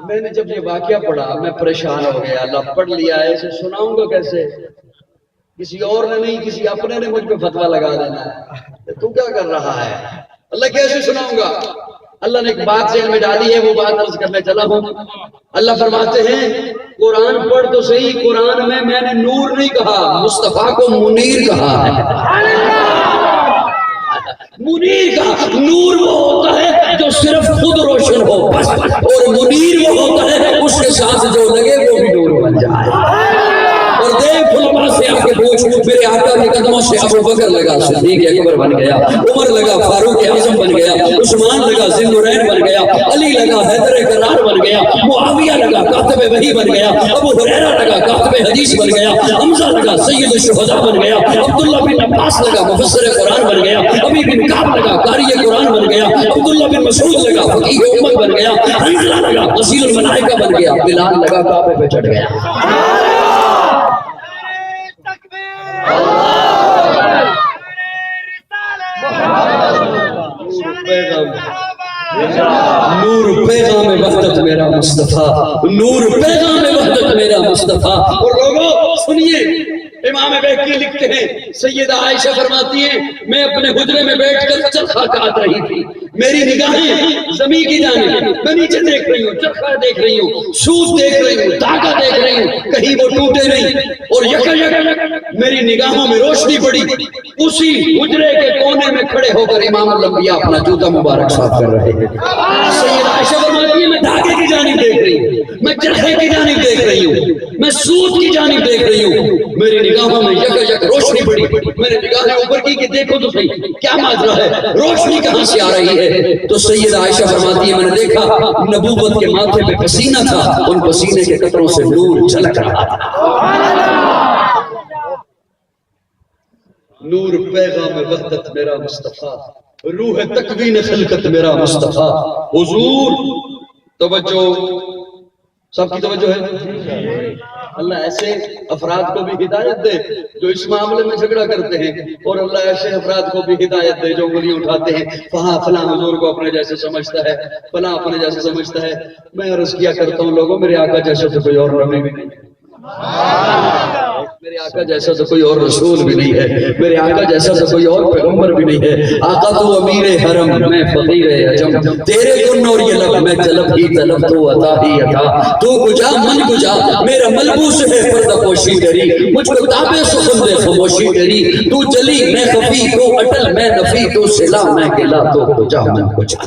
میں نے جب یہ واقعہ پڑھا میں پریشان ہو گیا، اللہ پڑھ لیا ہے، اسے سناؤں گا کیسے؟ کسی اور نے نہیں، کسی اپنے نے مجھ پہ فتویٰ لگا دینا ہے، تو کیا کر رہا ہے، اللہ کیسے سناؤں گا؟ اللہ نے ایک بات ذہن میں ڈالی ہے، وہ بات عرض کرنے چلا ہوں۔ اللہ فرماتے ہیں قرآن پڑھ تو صحیح، قرآن میں نے نور نہیں کہا، مصطفیٰ کو منیر کہا ہے۔ منیر کہا، نور وہ ہوتا ہے جو صرف خود روشن ہو بس، اور منیر وہ ہوتا ہے اس کے ساتھ جو لگے وہ بھی نور بن جائے۔ اور دیکھ علماء سے آ کے پوچھ، میرے آقا کے قدموں سے ابو بکر لگا صدیق اکبر بن گیا، عمر لگا فاروق اعظم بن گیا، عثمان لگا ذی النورین بن گیا، علی لگا حیدر کرار بن گیا، معاویہ لگا کاتب وحی بن گیا، ابو ہریرہ لگا کاتب حدیث بن گیا، حمزہ لگا سید الشہداء بن گیا، عبداللہ بن عباس لگا مفسر قرآن بن گیا، ابی بن کعب لگا قاری قرآن بن گیا، عبداللہ بن مسعود لگا فقیہ امت بن گیا، حنظلہ لگا غسیل الملائکہ بن گیا، بلال لگا کعبے پہ چڑھ گیا۔ نور پیغام وحدت میرا مصطفیٰ، نور پیغام وحدت میرا مصطفیٰ۔ اور لوگوں سنیے، امام بہقی لکھتے ہیں، سیدہ عائشہ فرماتی ہیں میں اپنے حجرے میں بیٹھ کر چرخا کاٹ رہی تھی، میری نگاہیں زمین کی جانب، میں نیچے دیکھ رہی ہوں، چرخا دیکھ رہی ہوں، سوت دیکھ رہی ہوں، دھاگا دیکھ رہی ہوں، کہیں وہ ٹوٹے نہیں، اور یک میری نگاہوں میں روشنی پڑی، اسی حجرے کے کونے میں کھڑے ہو کر امام الانبیاء اپنا جوتا مبارک صاف کر رہے ہیں۔ سیدہ عائشہ فرماتی ہے میں دھاگے کی جانب دیکھ رہی ہوں، میں چرخے کی جانب دیکھ رہی ہوں، میں سوت کی جانب دیکھ رہی ہوں، میری نگاہوں میں یک روشنی پڑی، میں نے نگاہیں اوپر کی کہ دیکھو تو صحیح کیا ماجرا ہے، روشنی کہاں سے آ رہی ہے؟ تو سیدہ عائشہ فرماتی ہے میں نے دیکھا نبوت کے ماتھے پہ پسینہ تھا، ان پسینے کے قطروں سے نور جھلک رہا تھا۔ نور پیغام وحدت میرا مصطفیٰ، روح تکوین خلقت میرا مصطفیٰ۔ حضور توجہ، سب کی توجہ ہے؟ اللہ ایسے افراد کو بھی ہدایت دے جو اس معاملے میں جھگڑا کرتے ہیں، اور اللہ ایسے افراد کو بھی ہدایت دے جو انگلیاں اٹھاتے ہیں، فلاں حضور کو اپنے جیسے سمجھتا ہے، فلاں اپنے جیسے سمجھتا ہے۔ میں عرض کیا کرتا ہوں لوگوں، میرے آقا جیسا تو کوئی اور نبی بھی نہیں، میرے آقا جیسا تو کوئی اور رسول بھی نہیں ہے، میرے آقا جیسا تو کوئی اور پیغمبر بھی نہیں ہے۔ آقا تو امیر حرم، میں فقیر عجم، تیرے کن اور یہ لب میں طلب ہی طلب، تو عطا ہی عطا، تو گجا من گجا، میرا ملبوس ہے پردہ پوشی تیری، مجھ کو تابع سخن دے خاموشی تیری، تو جلی میں خفی، تو اٹل میں نفی، تو سلا میں گلا، تو گجا من گجا۔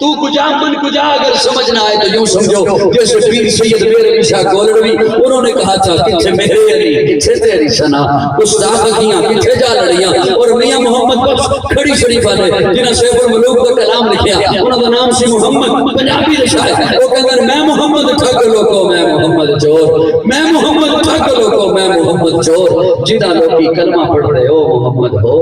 تو کجا من کجا اگر سمجھ نہ آئے تو یوں سمجھو جیسے پیر سید میر علی شاہ گولڑوی، انہوں نے کہا تھا کچھے میرے علی کچھے تیری سنا، گستاخیاں کچھے جا لڑیاں، اور میاں محمد بخش کھڑی شریف والے جنہاں سیف الملوک کا کلام لکھیا، انہوں کا نام سی محمد، پنجابی رشاہ ہے، وہ کہتے ہیں میں محمد ٹھگ لوکو میں محمد چور، میں محمد ٹھگ لوکو میں محمد چور، جنہاں لوگی کلمہ پڑھ رہے ہو محمد ہو۔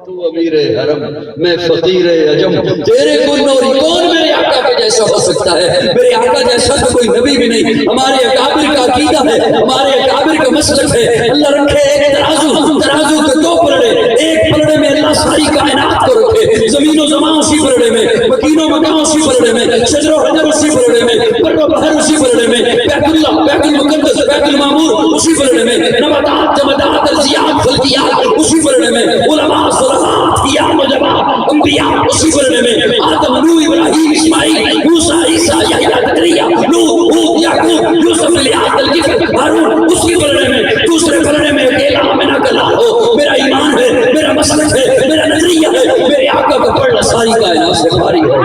تو امیر حرم، میں فقیر عجم، تیرے کوئی نوری، کون میرے آقا کے جیسا ہو سکتا ہے؟ میرے آقا جیسا تو کوئی نبی بھی نہیں۔ ہمارے اکابر کا عقیدہ ہے، ہمارے اکابر کا مسلک ہے، اللہ رکھے ایک ترازو کے دو پلڑے، ایک پلڑے میں اللہ ساری کائنات کو رکھے، زمین و زمان اسی پلڑے میں، مکین و مکان اسی پلڑے میں، شجر و حجر اسی پلڑے میں، بر و بحر اسی پلڑے میں، بیت اللہ، بیت المقدس، بیت المعمور اسی پلڑے میں، نباتات جمادات ارضیات فلکیات اسی پلڑے میں، علماء صلحات قیام و جواب انبیاء اسی پلڑے میں، آدم نوح ابراہیم اسماعیل موسیٰ عیسیٰ یحییٰ زکریا نوح ہود یعقوب یوسف الیاس الکفل ہارون اسی پلڑے میں، دوسرے پلڑے میں اکیلا آمنہ کا لال ہو۔ میرا ایمان ہے، میرا مسلک ہے، میرا نظریہ ہے، میرے آقا کو پڑھنا ساری کائنات سے بھاری ہے۔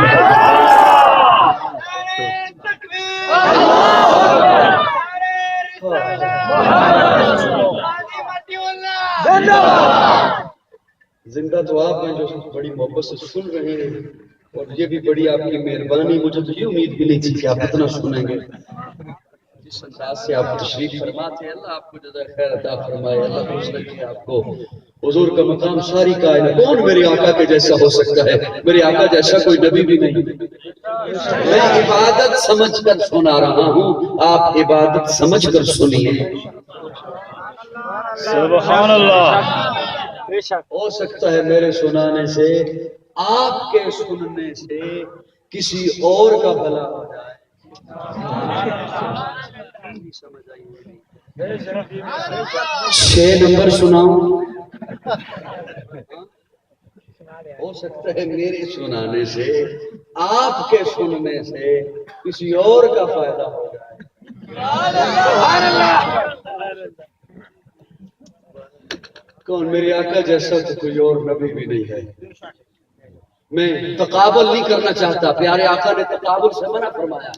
زندہ تو آپ ہیں جو بڑی محبت سے سن رہے ہیں، اور یہ بھی بڑی آپ کی مہربانی، مجھے تو یہ امید بھی نہیں تھی کہ آپ اتنا سنیں گے۔ جس انداز سے آپ تشریف فرماتے ہیں، اللہ آپ کو جزائے خیر عطا فرمائے، اللہ خوش رکھے آپ کو۔ حضور کا مقام ساری کائنات، کون میرے آقا کے جیسا ہو سکتا ہے؟ میرے آقا جیسا کوئی نبی بھی نہیں۔ میں عبادت سمجھ کر سنا رہا ہوں، آپ عبادت سمجھ کر سنیے۔ سبحان اللہ۔ ہو سکتا ہے میرے سنانے سے، آپ کے سننے سے کسی اور کا بھلا ہو جائے۔ 6 نمبر سناؤں؟ ہو سکتا ہے میرے سنانے سے آپ کے سننے سے کسی اور کا فائدہ ہو جائے. کون میرے آقا جیسا تو کوئی اور نبی بھی نہیں ہے. میں تقابل نہیں کرنا چاہتا. پیارے آقا نے تقابل سے منع فرمایا.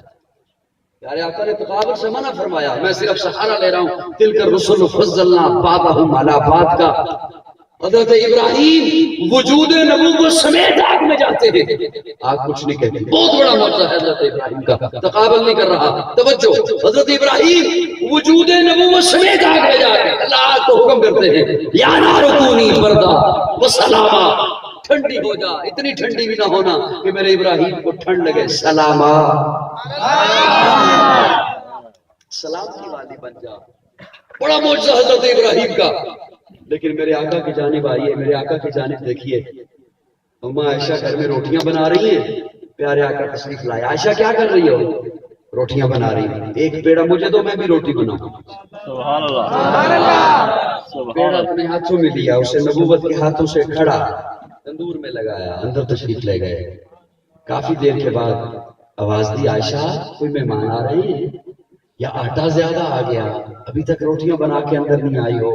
پیارے آقا نے تقابل سے منع فرمایا. میں صرف سہارا لے رہا ہوں. تلک الرسل فضلنا بعضهم علی بعض کا. حضرت ابراہیم وجود نبوت سمیت آگ میں جاتے ہیں. آگ کچھ نہیں کہتی. بہت بڑا معجزہ ہے حضرت ابراہیم کا. تقابل نہیں کر رہا. توجہ. حضرت ابراہیم وجود نبوت سمیت آگ میں جا کے اللہ کو حکم کرتے ہیں یا نار کونی بردا وسلاما. ٹھنڈی ہو جا. اتنی ٹھنڈی بھی نہ ہونا کہ میرے ابراہیم کو ٹھنڈ لگے. سلاما. سلامتی والی بن جا. بڑا معجزہ حضرت ابراہیم کا. لیکن میرے آقا کی جانب آئیے. میرے آقا کی جانب دیکھیے. اماں عائشہ گھر میں روٹیاں بنا رہی ہیں. پیارے آقا تشریف لائے. عائشہ کیا کر رہی ہو؟ روٹیاں بنا رہی ہیں. ایک پیڑا مجھے دو میں بھی روٹی بناؤں. سبحان اللہ. پیڑا اپنے ہاتھوں میں لیا. اسے نبوت کے ہاتھوں سے کھڑا تندور میں لگایا. اندر تشریف لے گئے. کافی دیر کے بعد آواز دی عائشہ کوئی مہمان آ رہے ہیں یا آٹا زیادہ آ گیا؟ ابھی تک روٹیاں بنا کے اندر نہیں آئی ہو.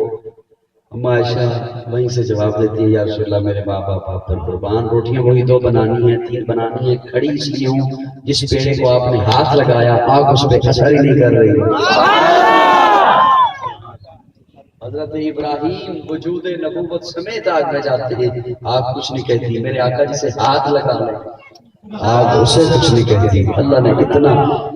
اما عائشہ وہیں سے جواب دیتی ہے یا رسول اللہ میرے ماں باپ آپ پر قربان. روٹیاں وہی دو بنانی ہیں 3 بنانی ہیں. کھڑی اس لیے ہوں جس پیڑے کو آپ نے ہاتھ لگایا آگ اس پہ اثر ہی نہیں کر رہی. حضرت ابراہیم وجود نبوت سمیت آگ میں جاتے ہیں. آگ کچھ نہیں کہتی. میرے آقا جسے ہاتھ لگا لے آگ اسے کچھ نہیں کہتی. اللہ نے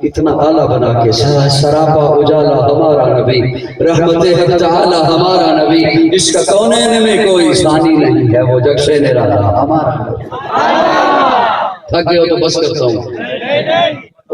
اتنا اعلیٰ بنا کے سراپا اجالا ہمارا نبی رحمت حق تعالی ہمارا نبی جس کا کونین میں کوئی ثانی نہیں ہے وہ جگ سے نرالا ہمارا نبی. تھک گئے ہو تو بس کرتا ہوں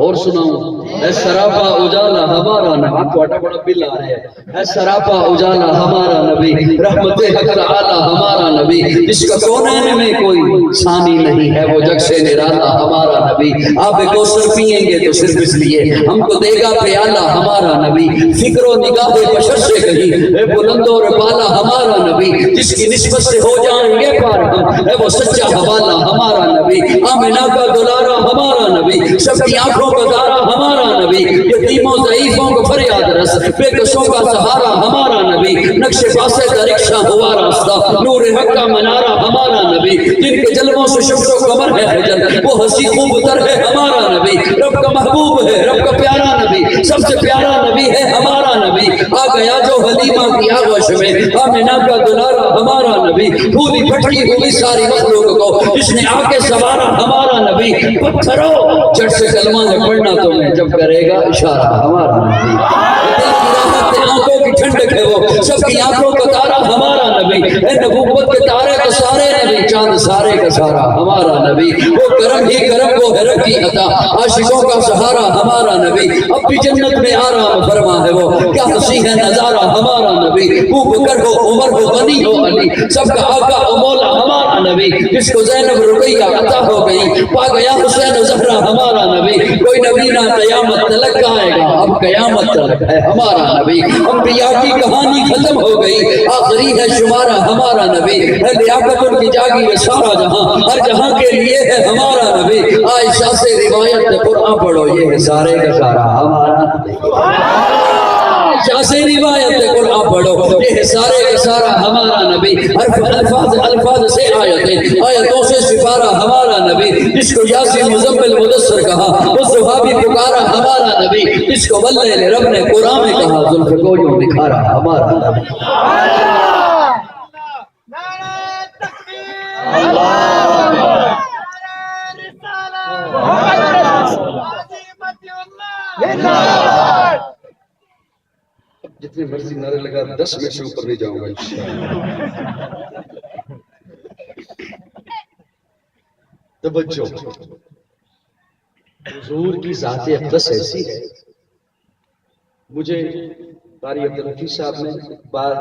اور سناؤں. اے سراپا اجالا ہمارا نبی. آپ کو اٹا بڑا بل آ رہے ہیں. اے سراپا اجالا ہمارا نبی رحمت حق تعالی ہمارا نبی جس کا کونین میں کوئی ثانی نہیں ہے وہ جگ سے نرالا ہمارا نبی. آپ کوثر پیئیں گے تو صرف اس لیے ہم کو دے گا پیالہ ہمارا نبی. فکر و نگاہ بشر سے کہیں اے بلند اور بالا ہمارا نبی جس کی نسبت سے ہو جائیں گے پار ہم اے وہ سچا حوالہ ہمارا نبی. آمنہ کا دلارا ہمارا نبی. سب کی آنکھوں کا دارا ہمارا نبی. یتیموں ضعیفوں کو فریاد رس بے کسوں کا سہارا ہمارا نبی. نقش پاسے درکشاں ہوا راستہ نور حق کا منارہ ہمارا نبی. جن کے جلووں سے شمس و قمر ہے حجر وہ ہنسی خوب تر ہے ہمارا نبی. رب کا محبوب ہے رب کا پیارا نبی سب سے پیارا نبی ہے ہمارا نبی. آ گیا جو حلیمہ کی آغوش میں آمنہ کا دلارا ہمارا نبی. پھولی پھٹکی ہوئی ساری مخلوق کو جس نے آ کے سوارا ہمارا نبی. پتھروں جڑ سے کلمہ ہے پڑھنا تمہیں جب کرے گا اشارہ ہمارا نبی. دل کی راحت آنکھوں کی ٹھنڈک ہے وہ سب کی آنکھوں کا تارا ہمارا نبی. اے نبوت کے تارے تو سارے نبی چاند سارے کا سارا ہمارا نبی. وہ کرم ہی کرم وہ ہے رب کی عطا عاشقوں کا سہارا ہمارا نبی. اب بھی جنت میں آرام فرما ہے وہ کیا ہنسی ہے نظارہ ہمارا نبی. ابو بکر ہو عمر ہو غنی ہو علی سب کا آقا و مولا ہمارا نبی. جس کو زینب رقیہ عطا ہو گئی پا گیا حسین و زہرا ہمارا نبی. کوئی نبی نہ قیامت تلک آئے گا اب قیامت تلک ہے ہمارا نبی. انبیاء کی کہانی ختم ہو گئی آخری ہے شمارہ ہمارا نبی. ہے لیاقت ان کی جاگی ہے سارا جہاں ہر جہاں کے لیے ہے ہمارا نبی. عائشہ سے روایت قرآن پڑھو یہ ہے سارے کا سارا ہمارا نبی. عائشہ سے روایت قرآن پڑھو یہ ہے سارے کا سارا ہمارا نبی. الفاظ سے آیتوں سے سپارہ ہمارا نبی. جس کو یاسین مزمل مدثر کہا وہ صحابی پکارا ہمارا نبی. جس کو واللیل رب نے قرآن میں کہا زلف کو یوں دکھارا ہمارا نبی. جتنے مرضی نعرے لگا 10 میں سے اوپر نہیں جاؤں گا انشاءاللہ. توجہ. حضور کی ذات اقدس ایسی ہے. مجھے قاری عبدالحفیظ صاحب نے بار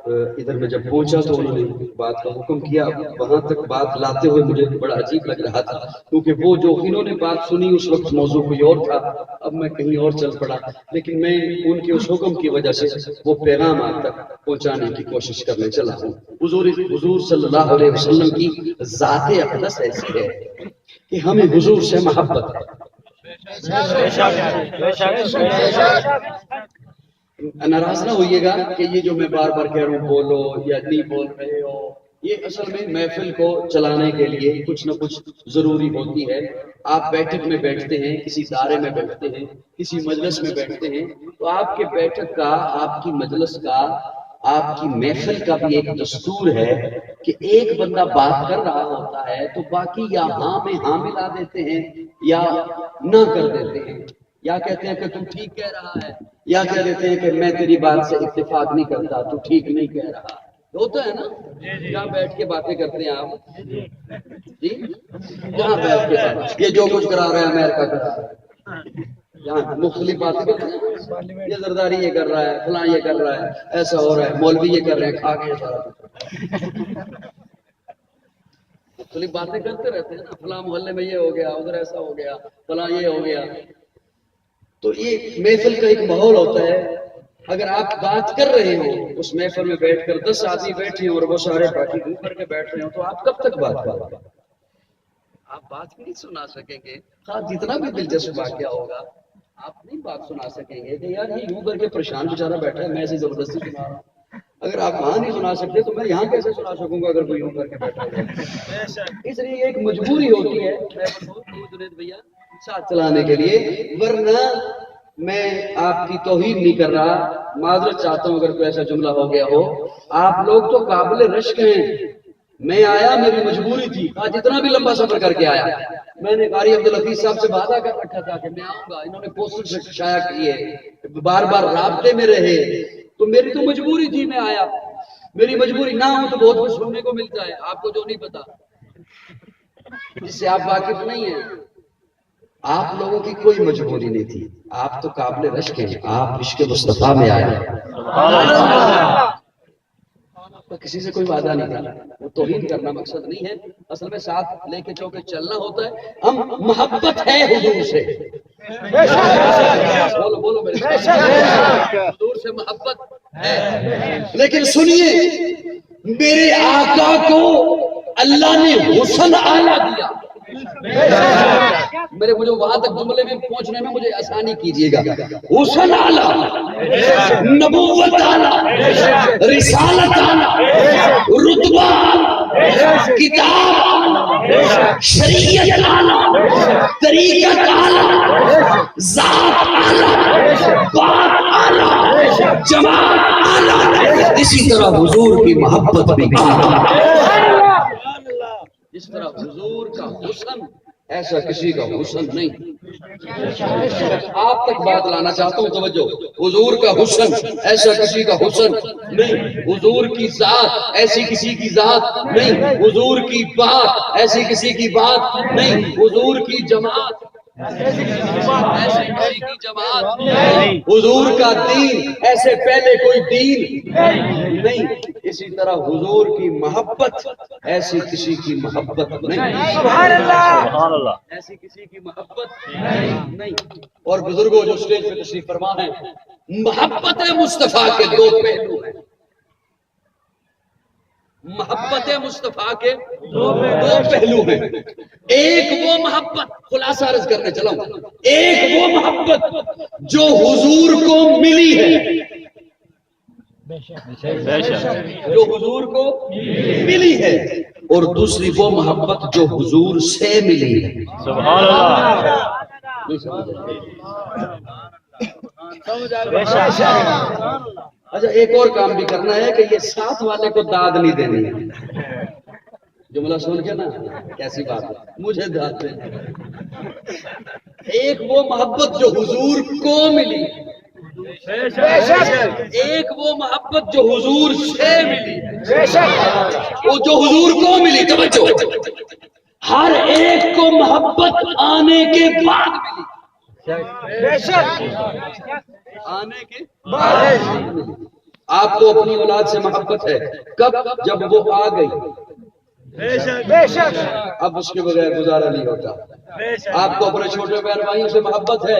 ادھر میں جب پہنچا تو انہوں نے بات کا حکم کیا. وہاں تک بات لاتے ہوئے مجھے بڑا عجیب لگ رہا تھا کیونکہ وہ جو انہوں نے بات سنی اس وقت موضوع کوئی اور تھا, اب میں کہیں اور چل پڑا, لیکن میں ان کے اس حکم کی وجہ سے وہ پیغام آپ تک پہنچانے کی کوشش کرنے چلا ہوں. حضور صلی اللہ علیہ وسلم کی ذات اقدس ایسی ہے کہ ہمیں حضور سے محبت ہے. ناراض نہ ہوئیے گا کہ یہ جو میں بار بار کہہ رہا ہوں بولو یا نہیں بول رہے ہو, یہ اصل میں محفل کو چلانے کے لیے کچھ نہ کچھ ضروری ہوتی ہے. آپ بیٹھک میں بیٹھتے ہیں, کسی دائرے میں بیٹھتے ہیں, کسی مجلس میں بیٹھتے ہیں, تو آپ کے بیٹھک کا, آپ کی مجلس کا, آپ کی محفل کا بھی ایک دستور ہے کہ ایک بندہ بات کر رہا ہوتا ہے تو باقی یا ہاں میں ہاں ملا دیتے ہیں یا نہ کر دیتے ہیں, یا کہتے ہیں کہ تو ٹھیک کہہ رہا ہے, یا کہہ دیتے ہیں کہ میں تیری بات سے اتفاق نہیں کرتا, تو ٹھیک نہیں کہہ رہا. ہوتا ہے نا, جہاں بیٹھ کے باتیں کرتے ہیں آپ, جی جہاں بیٹھ کے بات, یہ جو کچھ کرا رہا ہے امریکہ کرا رہا ہے, یہاں مختلف باتیں کرتے ہیں, یہ زرداری یہ کر رہا ہے, فلاں یہ کر رہا ہے, ایسا ہو رہا ہے, مولوی یہ کر رہے ہیں, کھا کے سارا مختلف باتیں کرتے رہتے ہیں نا, فلاں محلے میں یہ ہو گیا, ادھر ایسا ہو گیا, فلاں یہ ہو گیا. تو یہ محفل کا ایک ماحول ہوتا ہے. اگر آپ بات کر رہے ہو اس محفل میں بیٹھ کر, 10 آدمی بیٹھے ہیں اور وہ سارے باقی گھوم کر کے بیٹھ رہے ہو, تو آپ کب تک بات کرو گے؟ آپ بات نہیں سنا سکیں گے. ہاں جتنا بھی دلچسپ واقعہ ہوگا آپ نہیں بات سنا سکیں گے کہ یار یہ یوں کر کے پریشان بیچارہ بیٹھا ہے, میں اسے زبردستی سنا رہا ہوں. اگر آپ وہاں نہیں سنا سکتے تو میں یہاں کیسے سنا سکوں گا اگر کوئی یوں کر کے بیٹھا ہے. اس لیے ایک مجبوری ہوتی ہے جنید بھیا ساتھ چلانے کے لیے, ورنہ میں آپ کی توہین نہیں کر رہا, معذرت چاہتا ہوں اگر کوئی ایسا جملہ ہو گیا ہو. آپ لوگ تو قابل رشک ہیں, میں آیا میری مجبوری تھی, جتنا بھی لمبا سفر کر کے آیا. میں نے قاری عبدالحفیظ صاحب سے وعدہ کر رکھا تھا کہ میں آؤں گا, انہوں نے پوسٹر شائع کیے, بار بار رابطے میں رہے, تو میری تو مجبوری تھی, میں آیا. میری مجبوری نہ ہو تو بہت کچھ سننے کو ملتا ہے آپ کو جو نہیں پتا, جس سے آپ واقف نہیں ہیں. آپ لوگوں کی کوئی مجبوری نہیں تھی, آپ تو قابل رشک ہیں, آپ عشق مصطفیٰ میں آئے. کسی سے کوئی وعدہ نہیں تھا, وہ توہین کرنا مقصد نہیں ہے, اصل میں ساتھ لے کے چوکے چلنا ہوتا ہے. ہم محبت ہے حضور سے, بولو بولو میرے ساتھ, حضور سے محبت ہے. لیکن سنیے, میرے آقا کو اللہ نے حسن اعلیٰ دیا. میرے مجھے وہاں تک جملے میں پہنچنے میں مجھے آسانی کیجیے گا. حسن اعلیٰ, نبوت اعلیٰ, رسالت اعلیٰ, رتبہ اعلیٰ, کتاب اعلیٰ, شریعت اعلیٰ, طریقت اعلیٰ, ذات اعلیٰ, بات اعلیٰ, جماعت اعلیٰ. اسی طرح حضور کی محبت بھی اعلیٰ. اس طرح حضور کا حسن ایسا کسی کا حسن نہیں. آپ تک بات لانا چاہتا ہوں, توجہ. حضور کا حسن ایسا کسی کا حسن نہیں, حضور کی ذات ایسی کسی کی ذات نہیں, حضور کی بات ایسی کسی کی بات نہیں, حضور کی جماعت ایسی کسی کی جماعت نہیں, حضور کا دین ایسے پہلے کوئی دین نہیں. اسی طرح حضور کی محبت ایسی کسی کی محبت نہیں. سبحان اللہ, ایسی کسی کی محبت نہیں. اور بزرگوں جو اسٹیج پہ تشریف فرما ہیں, محبت مصطفیٰ کے دو پہلو ہیں. محبت مصطفیٰ کے دو پہلو ہیں. ایک وہ محبت, خلاصہ عرض کرنے چلا ہوں, ایک وہ محبت جو حضور کو ملی ہے, جو حضور کو ملی ہے, اور دوسری وہ محبت جو حضور سے ملی ہے. سبحان اللہ. اچھا ایک اور کام بھی کرنا ہے کہ یہ ساتھ والے کو داد نہیں دینی ہے. جملہ سن کے نا کیسی بات ہے, مجھے داد دیں. ایک وہ محبت جو حضور کو ملی, ایک وہ محبت جو حضور سے ملی, وہ جو حضور کو ملی. توجہ, ہر ایک کو محبت آنے کے بعد ملی, آنے کے بعد. آپ کو اپنی اولاد سے محبت ہے کب؟ جب وہ آ گئی، بے شک اب اس کے بغیر گزارا نہیں ہوتا۔ آپ کو اپنے چھوٹے بہن بھائیوں سے محبت ہے